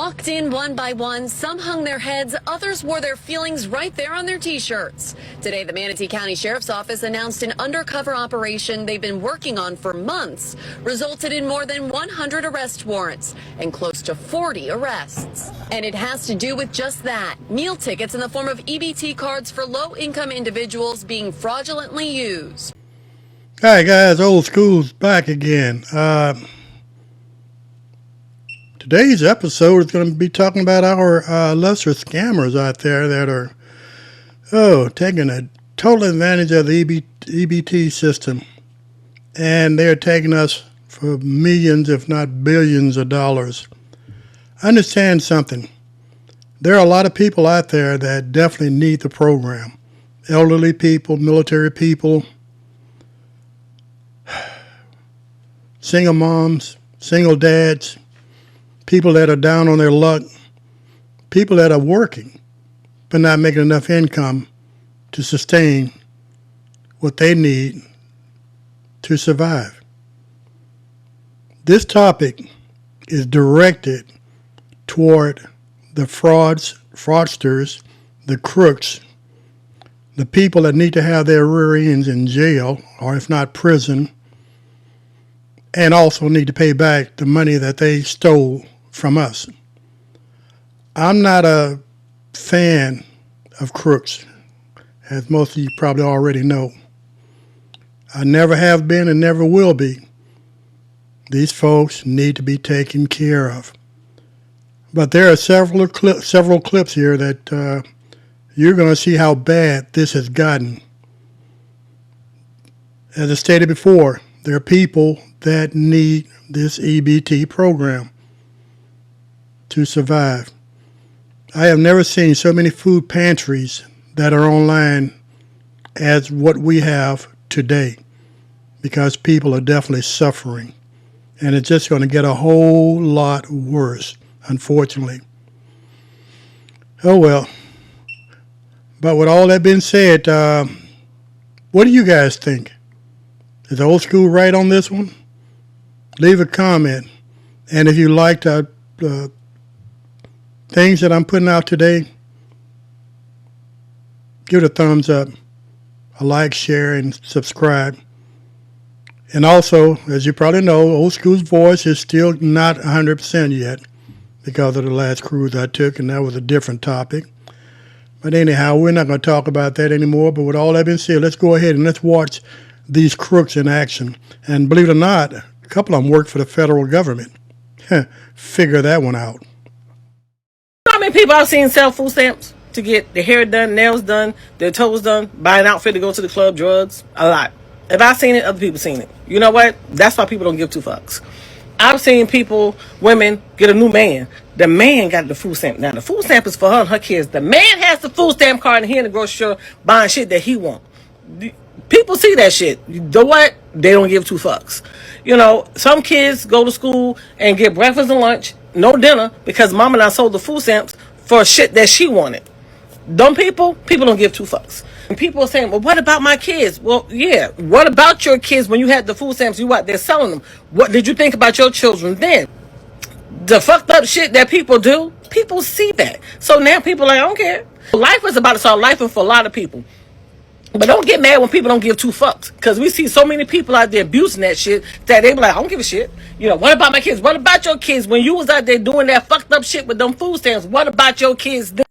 walked in one by one. Some hung their heads. Others wore their feelings right there on their T-shirts. Today, the Manatee County Sheriff's Office announced an undercover operation they've been working on for months resulted in more than 100 arrest warrants and close to 40 arrests. And it has to do with just that. Meal tickets in the form of EBT cards for low-income individuals being fraudulently used. Hi guys, Old School's back again. Today's episode is going to be talking about our lesser scammers out there that are taking a total advantage of the EBT system, and they're taking us for millions, if not billions of dollars. Understand something. There are a lot of people out there that definitely need the program. Elderly people, military people, single moms, single dads, people that are down on their luck, people that are working but not making enough income to sustain what they need to survive. This topic is directed toward the fraudsters, the crooks, the people that need to have their rear ends in jail, or if not prison, and also need to pay back the money that they stole from us. I'm not a fan of crooks, as most of you probably already know. I never have been and never will be. These folks need to be taken care of. But there are several clips here that you're going to see how bad this has gotten. As I stated before, there are people that need this EBT program to survive. I have never seen so many food pantries that are online as what we have today, because people are definitely suffering. And it's just going to get a whole lot worse, unfortunately. Oh well. But with all that being said, what do you guys think? Is Old School right on this one? Leave a comment. And if you liked things that I'm putting out today, give it a thumbs up, a like, share, and subscribe. And also, as you probably know, Old School's voice is still not 100% yet because of the last cruise I took, and that was a different topic. But anyhow, we're not going to talk about that anymore. But with all that being said, let's go ahead and let's watch these crooks in action. And believe it or not, a couple of them work for the federal government. Figure that one out. How many people I've seen sell food stamps to get their hair done, nails done, their toes done, buy an outfit to go to the club, drugs? A lot. If I've seen it, other people seen it. You know what? That's why people don't give two fucks. I've seen people, women, get a new man. The man got the food stamp. Now, the food stamp is for her and her kids. The man has the food stamp card and he in the grocery store buying shit that he want. People see that shit. You know what? They don't give two fucks. You know, some kids go to school and get breakfast and lunch, no dinner, because mama done sold the food stamps for shit that she wanted. Dumb people don't give two fucks. And people are saying, well, what about my kids? Well, yeah, what about your kids when you had the food stamps? You out there selling them. What did you think about your children then? The fucked up shit that people do, people see that. So now people are like, I don't care. Life is about to start life for a lot of people. But don't get mad when people don't give two fucks. Because we see so many people out there abusing that shit that they be like, I don't give a shit. You know, what about my kids? What about your kids? When you was out there doing that fucked up shit with them food stamps, what about your kids then?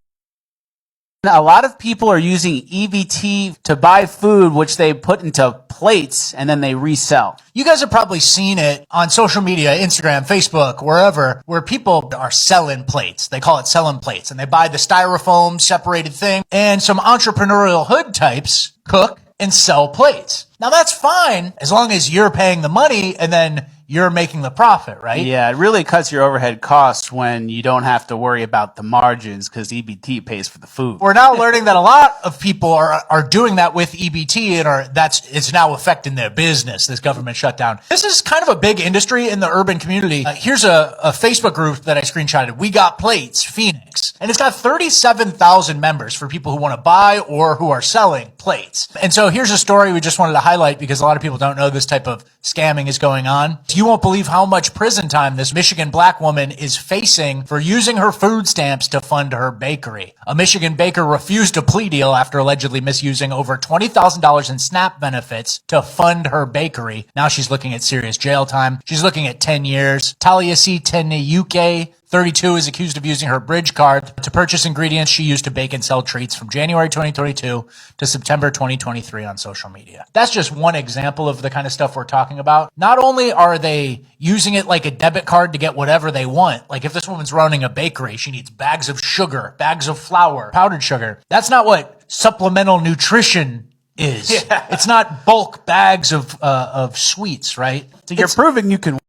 A lot of people are using EBT to buy food, which they put into plates and then they resell. You guys have probably seen it on social media, Instagram, Facebook, wherever, where people are selling plates. They call it selling plates, and they buy the styrofoam separated thing, and some entrepreneurial hood types cook and sell plates. Now that's fine as long as you're paying the money and then you're making the profit, right? Yeah, it really cuts your overhead costs when you don't have to worry about the margins because EBT pays for the food. We're now learning that a lot of people are doing that with EBT, and it's now affecting their business, this government shutdown. This is kind of a big industry in the urban community. Here's a Facebook group that I screenshotted. We Got Plates, Phoenix. plates. And it's got 37,000 members for people who want to buy or who are selling plates. And so here's a story we just wanted to highlight because a lot of people don't know this type of scamming is going on. You won't believe how much prison time this Michigan black woman is facing for using her food stamps to fund her bakery. A Michigan baker refused a plea deal after allegedly misusing over $20,000 in SNAP benefits to fund her bakery. Now she's looking at serious jail time. She's looking at 10 years. Talia C. UK 32 is accused of using her bridge card to purchase ingredients she used to bake and sell treats from January 2022 to September 2023 on social media. That's just one example of the kind of stuff we're talking about. Not only are they using it like a debit card to get whatever they want, like if this woman's running a bakery, she needs bags of sugar, bags of flour, powdered sugar. That's not what supplemental nutrition is. Yeah. It's not bulk bags of sweets, right? So you're proving you can.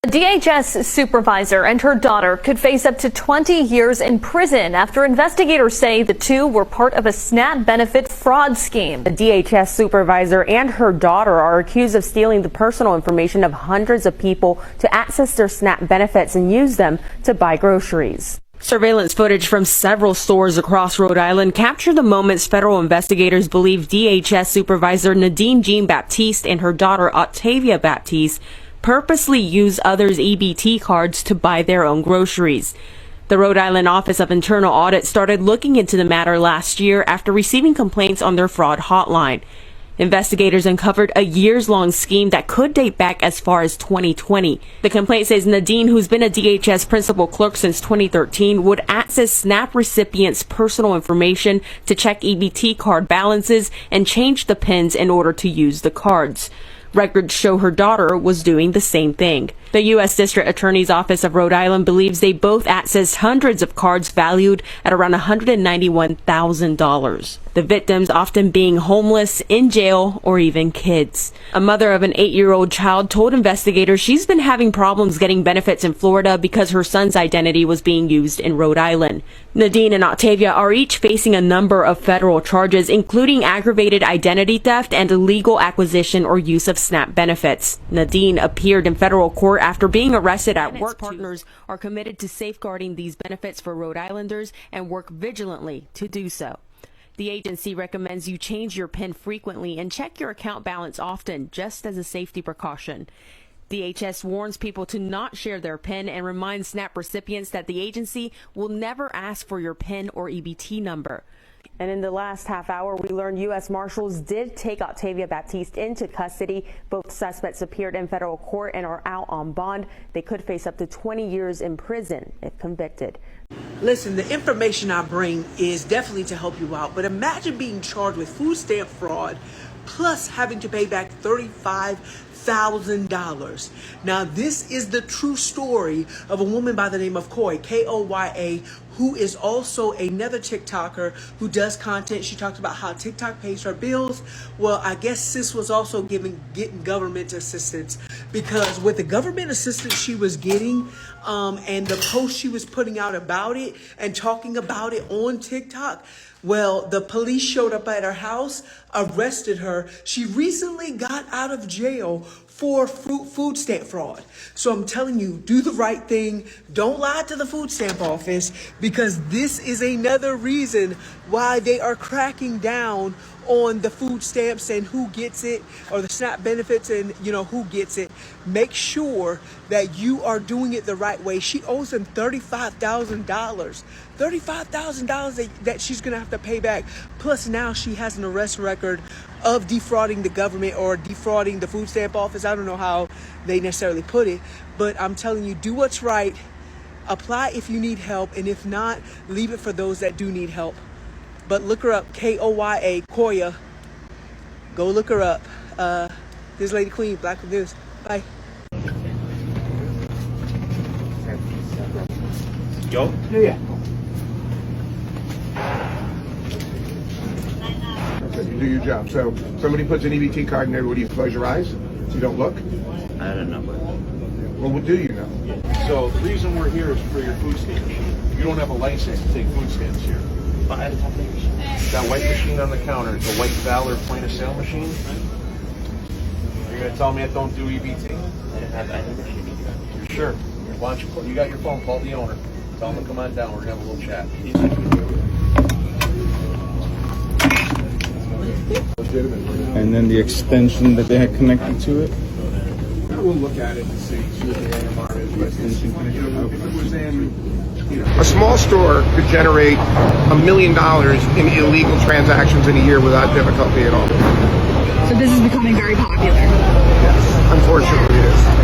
A DHS supervisor and her daughter could face up to 20 years in prison after investigators say the two were part of a SNAP benefit fraud scheme. The DHS supervisor and her daughter are accused of stealing the personal information of hundreds of people to access their SNAP benefits and use them to buy groceries. Surveillance footage from several stores across Rhode Island captured the moments federal investigators believe DHS supervisor Nadine Jean Baptiste and her daughter Octavia Baptiste purposely use others' EBT cards to buy their own groceries. The Rhode Island Office of Internal Audit started looking into the matter last year after receiving complaints on their fraud hotline. Investigators uncovered a years-long scheme that could date back as far as 2020. The complaint says Nadine, who's been a DHS principal clerk since 2013, would access SNAP recipients' personal information to check EBT card balances and change the PINs in order to use the cards. Records show her daughter was doing the same thing. The U.S. District Attorney's Office of Rhode Island believes they both accessed hundreds of cards valued at around $191,000. The victims often being homeless, in jail, or even kids. A mother of an 8-year-old child told investigators she's been having problems getting benefits in Florida because her son's identity was being used in Rhode Island. Nadine and Octavia are each facing a number of federal charges, including aggravated identity theft and illegal acquisition or use of SNAP benefits. Nadine appeared in federal court after being arrested at work. Partners are committed to safeguarding these benefits for Rhode Islanders and work vigilantly to do so. The agency recommends you change your PIN frequently and check your account balance often, just as a safety precaution. DHS warns people to not share their PIN and reminds SNAP recipients that the agency will never ask for your PIN or EBT number. And in the last half hour, we learned U.S. Marshals did take Octavia Baptiste into custody. Both suspects appeared in federal court and are out on bond. They could face up to 20 years in prison if convicted. Listen, the information I bring is definitely to help you out, but imagine being charged with food stamp fraud plus having to pay back $35,000. Now, this is the true story of a woman by the name of Koya, Koya, who is also another TikToker who does content. She talked about how TikTok pays her bills. Well, I guess sis was also getting government assistance, because with the government assistance she was getting and the post she was putting out about it and talking about it on TikTok, well, the police showed up at her house, arrested her. She recently got out of jail for food stamp fraud. So I'm telling you, do the right thing. Don't lie to the food stamp office, because this is another reason why they are cracking down on the food stamps and who gets it, or the SNAP benefits and who gets it. Make sure that you are doing it the right way. She owes them $35,000. $35,000 that she's gonna have to pay back. Plus now she has an arrest record of defrauding the government or defrauding the food stamp office. I don't know how they necessarily put it, but I'm telling you, do what's right. Apply if you need help, and if not, leave it for those that do need help. But look her up, Koya, Koya. Go look her up. This Lady Queen, Black News. Bye. Yo? Yeah. You do your job. So somebody puts an EBT card in there. What do you close your eyes? You don't look? I don't know. Well, what do you know? So the reason we're here is for your food stamp machine. You don't have a license to take food stamps here. That white machine on the counter, it's a white Valor point of sale machine. You're gonna tell me I don't do EBT? I think it should be done. You're sure? Why don't you got your phone, call the owner. Tell him to come on down, we're gonna have a little chat. And then the extension that they had connected to it. We'll look at it and see what the AMR is. But if it was in, a small store could generate $1 million in illegal transactions in a year without difficulty at all. So this is becoming very popular. Yes, unfortunately it is.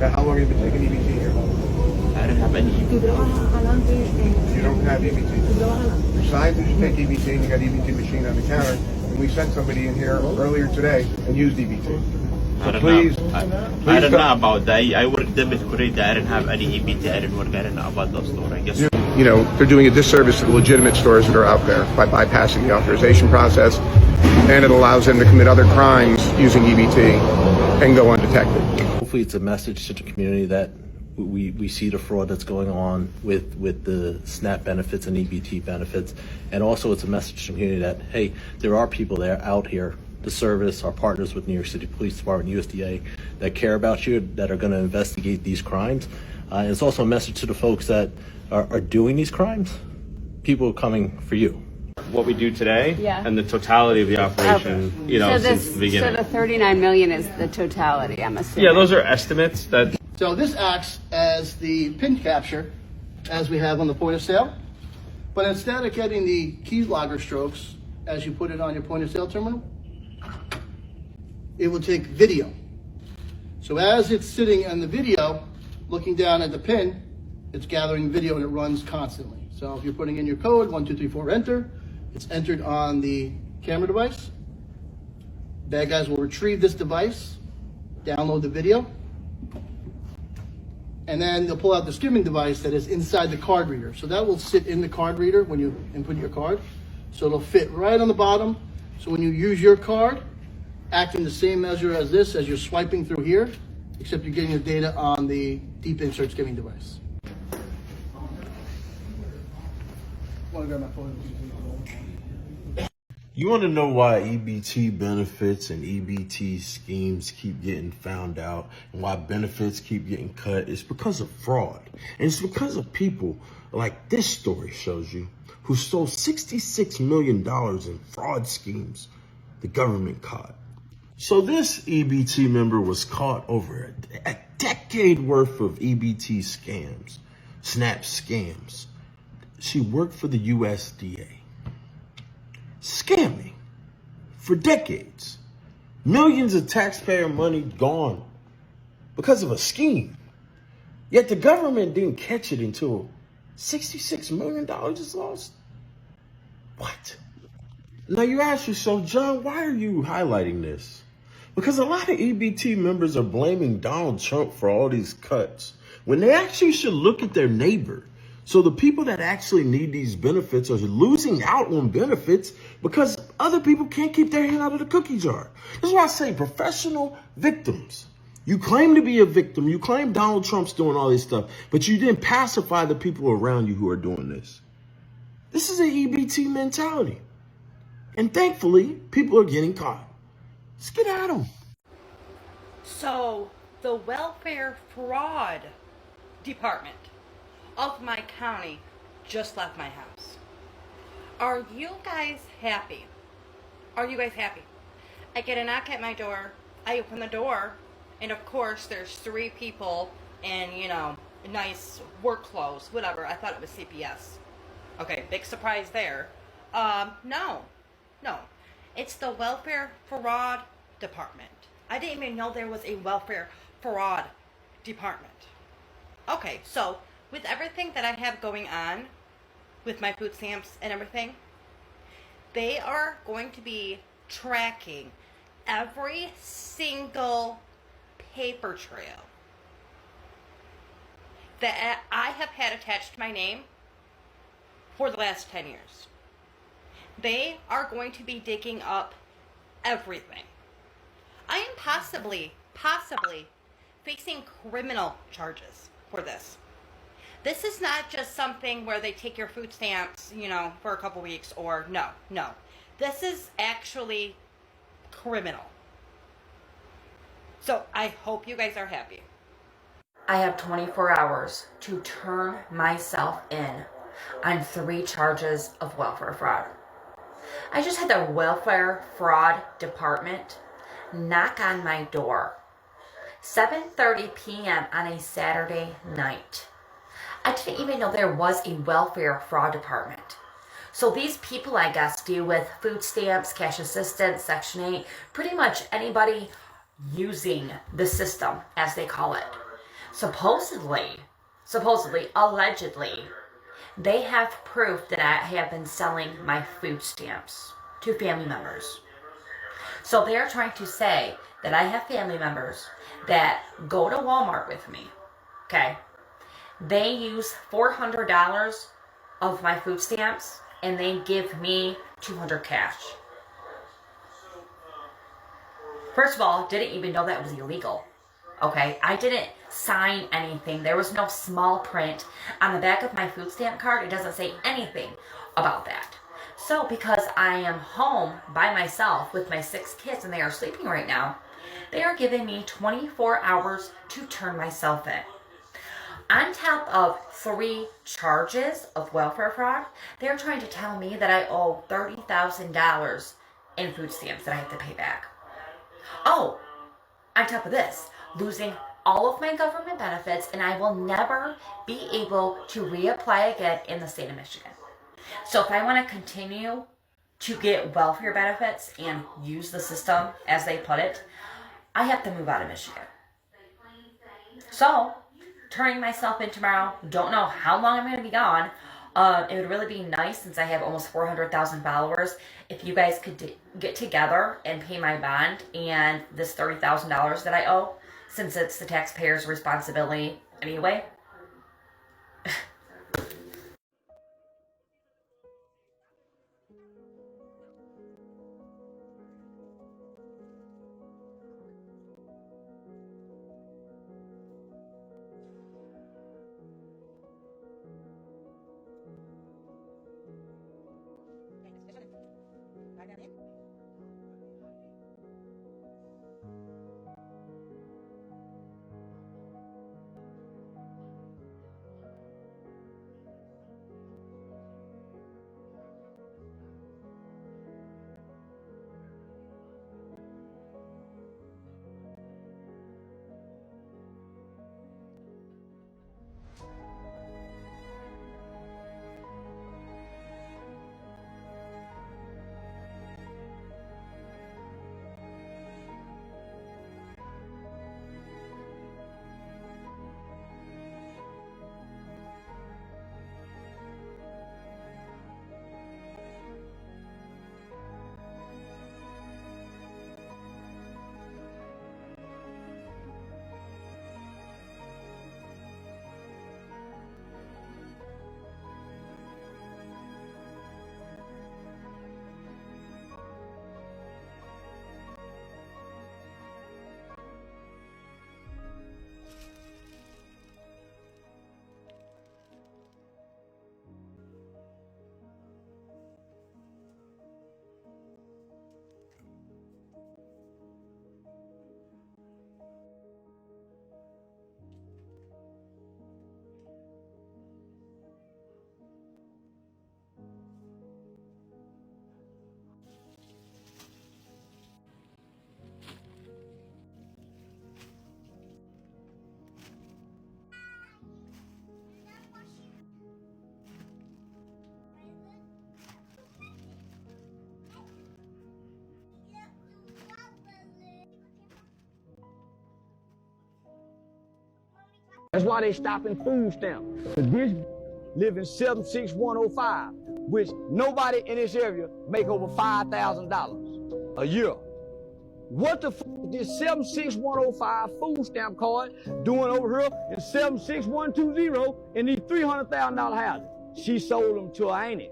how long have you been taking EBT here? I don't have any EBT. You don't have EBT. Your scientists take EBT and you got EBT machine on the counter. And we sent somebody in here earlier today and used EBT. I don't Please, know. I please don't know about that. I worked debit credit. I didn't have any EBT. I didn't work. I didn't know about those stores. I guess. You know, they're doing a disservice to the legitimate stores that are out there by bypassing the authorization process, and it allows them to commit other crimes using EBT and go undetected. Hopefully it's a message to the community that we see the fraud that's going on with the SNAP benefits and EBT benefits, and also it's a message to the community that, hey, there are people there out here, the service, our partners with New York City Police Department, USDA, that care about you, that are going to investigate these crimes. And it's also a message to the folks that are doing these crimes. People are coming for you. What we do today, Yeah. and the totality of the operation, you know, So since the beginning. So the 39 million is the totality, I'm assuming. Yeah, those are estimates that. So this acts as the pin capture, as we have on the point of sale. But instead of getting the key logger strokes, as you put it on your point of sale terminal, it will take video. So as it's sitting on the video, looking down at the pin, it's gathering video and it runs constantly. So if you're putting in your code, 1234 enter, it's entered on the camera device. Bad guys will retrieve this device, download the video, and then they'll pull out the skimming device that is inside the card reader. So that will sit in the card reader when you input your card. So it'll fit right on the bottom. So when you use your card, acting the same measure as this, as you're swiping through here, except you're getting the data on the deep insert skimming device. You want to know why EBT benefits and EBT schemes keep getting found out and why benefits keep getting cut? It's because of fraud. And it's because of people like this story shows you who stole $66 million in fraud schemes the government caught. So this EBT member was caught over a decade worth of EBT scams, SNAP scams. She worked for the USDA. Scamming for decades. Millions of taxpayer money gone because of a scheme. Yet the government didn't catch it until $66 million is lost. What? Now you ask yourself, John, why are you highlighting this? Because a lot of EBT members are blaming Donald Trump for all these cuts when they actually should look at their neighbor. So the people that actually need these benefits are losing out on benefits because other people can't keep their hand out of the cookie jar. That's why I say professional victims. You claim to be a victim. You claim Donald Trump's doing all this stuff, but you didn't pacify the people around you who are doing this. This is an EBT mentality. And thankfully, people are getting caught. Let's get at them. So, the welfare fraud department of my county just left my house. Are you guys happy? Are you guys happy? I get a knock at my door. I open the door, and of course, there's 3 people in, you know, nice work clothes, whatever. I thought it was CPS. Okay, big surprise there. No. It's the welfare fraud department. I didn't even know there was a welfare fraud department. Okay, so with everything that I have going on with my food stamps and everything, they are going to be tracking every single paper trail that I have had attached to my name for the last 10 years. They are going to be digging up everything. I am possibly facing criminal charges for this. This is not just something where they take your food stamps, you know, for a couple weeks or no. This is actually criminal. So I hope you guys are happy. I have 24 hours to turn myself in on 3 charges of welfare fraud. I just had the welfare fraud department knock on my door 7:30 p.m. on a Saturday night. I didn't even know there was a welfare fraud department. So these people, I guess, deal with food stamps, cash assistance, Section 8, pretty much anybody using the system, as they call it. Supposedly, allegedly, they have proof that I have been selling my food stamps to family members. So they are trying to say that I have family members that go to Walmart with me, okay? They use $400 of my food stamps and they give me $200 cash. First of all, didn't even know that was illegal. Okay, I didn't sign anything. There was no small print on the back of my food stamp card. It doesn't say anything about that. So because I am home by myself with my 6 kids and they are sleeping right now, they are giving me 24 hours to turn myself in. On top of 3 charges of welfare fraud, they're trying to tell me that I owe $30,000 in food stamps that I have to pay back. Oh, on top of this, losing all of my government benefits, and I will never be able to reapply again in the state of Michigan. So if I want to continue to get welfare benefits and use the system, as they put it, I have to move out of Michigan. So, turning myself in tomorrow, don't know how long I'm going to be gone. It would really be nice, since I have almost 400,000 followers, if you guys could get together and pay my bond and this $30,000 that I owe, since it's the taxpayers' responsibility anyway. That's why they stopping food stamps. This live in 76105, which nobody in this area make over $5,000 a year. What the f is this 76105 food stamp card doing over here in 76120 in these $300,000 houses? She sold them to her auntie.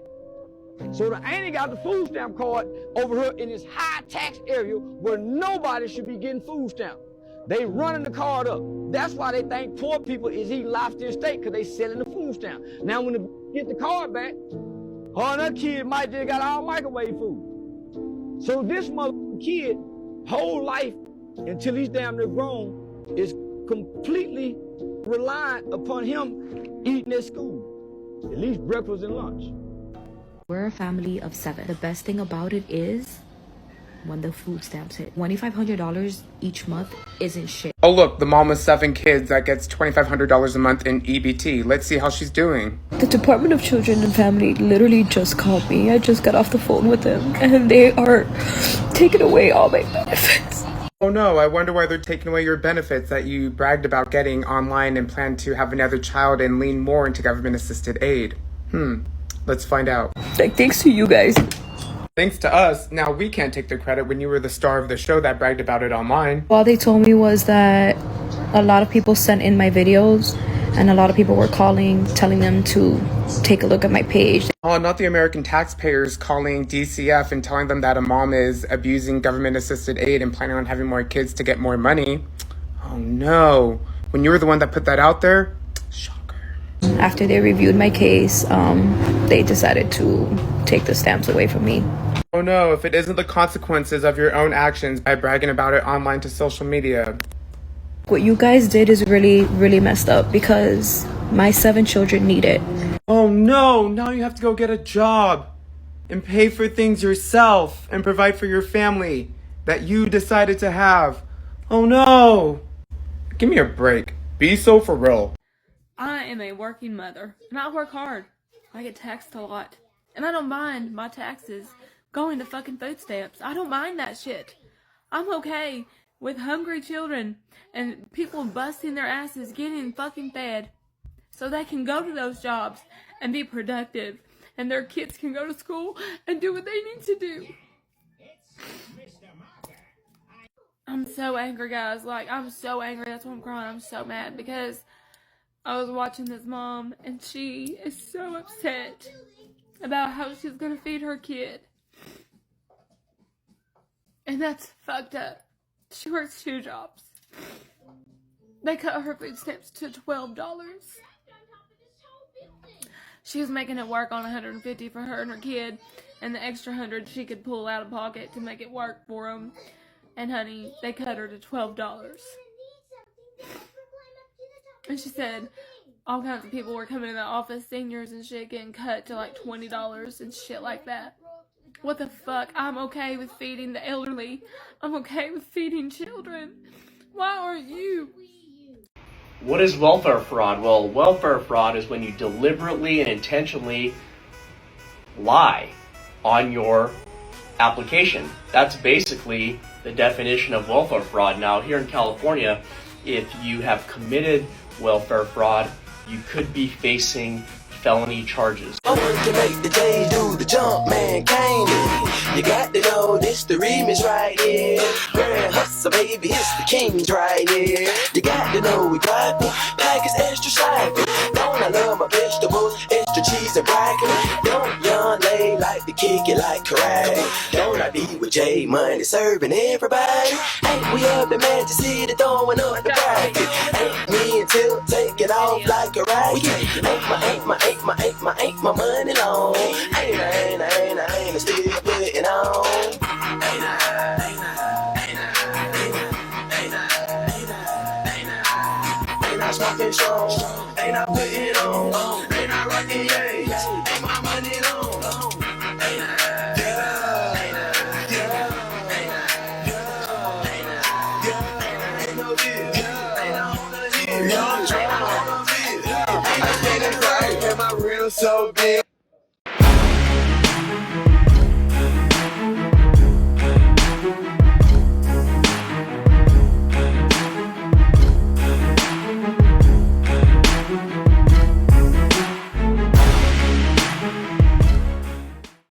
So the auntie got the food stamp card over here in this high tax area where nobody should be getting food stamps. They running the card up. That's why they think poor people is eating lobster steak, because they selling the food stamp. Now when they get the card back, her and her kid might just got all microwave food. So this mother kid, whole life until he's damn near grown, is completely reliant upon him eating at school, at least breakfast and lunch. We're a family of 7. The best thing about it is when the food stamps hit. $2,500 each month isn't shit. Oh look, the mom with 7 kids that gets $2,500 a month in EBT. Let's see how she's doing. The Department of Children and Family literally just called me. I just got off the phone with them, and they are taking away all my benefits. Oh no, I wonder why they're taking away your benefits that you bragged about getting online and plan to have another child and lean more into government-assisted aid. Let's find out. Like, thanks to you guys. Thanks to us, now we can't take the credit when you were the star of the show that bragged about it online. All they told me was that a lot of people sent in my videos, and a lot of people were calling, telling them to take a look at my page. Oh, not the American taxpayers calling DCF and telling them that a mom is abusing government-assisted aid and planning on having more kids to get more money. Oh no, when you were the one that put that out there? After they reviewed my case, they decided to take the stamps away from me. Oh no, if it isn't the consequences of your own actions by bragging about it online to social media. What you guys did is really, really messed up because my 7 children need it. Oh no, now you have to go get a job and pay for things yourself and provide for your family that you decided to have. Oh no. Give me a break. Be so for real. I am a working mother, and I work hard. I get taxed a lot, and I don't mind my taxes going to fucking food stamps. I don't mind that shit. I'm okay with hungry children and people busting their asses getting fucking fed so they can go to those jobs and be productive, and their kids can go to school and do what they need to do. I'm so angry, guys. Like, I'm so angry. That's why I'm crying. I'm so mad because I was watching this mom, and she is so upset about how she's gonna feed her kid. And that's fucked up. She works 2 jobs. They cut her food stamps to $12. She was making it work on $150 for her and her kid, and the extra $100 she could pull out of pocket to make it work for them. And honey, they cut her to $12. And she said all kinds of people were coming in the office, seniors and shit, getting cut to like $20 and shit like that. What the fuck? I'm okay with feeding the elderly. I'm okay with feeding children. Why aren't you? What is welfare fraud? Well, welfare fraud is when you deliberately and intentionally lie on your application. That's basically the definition of welfare fraud. Now, here in California, if you have committed welfare fraud, you could be facing felony charges. I want to make the day do the jump, man, can't it? You got to know this the remix right here. Grand hustle, baby, it's the kings right here. You got to know we got the package extra slapping. Don't I love my vegetables, extra cheese and broccoli? Don't young lady like to kick it like karate? Don't I be with J Money serving everybody? Ain't we up in Magic City throwing up the bracket? Ain't me and Tip taking off like a rocket? Ain't my money long. Ain't still putting on. Ain't I smoking strong. Ain't I putting on. Ain't I rocking yays. Ain't my money long. Ain't no deal. Ain't I on the deal. Am I real so big?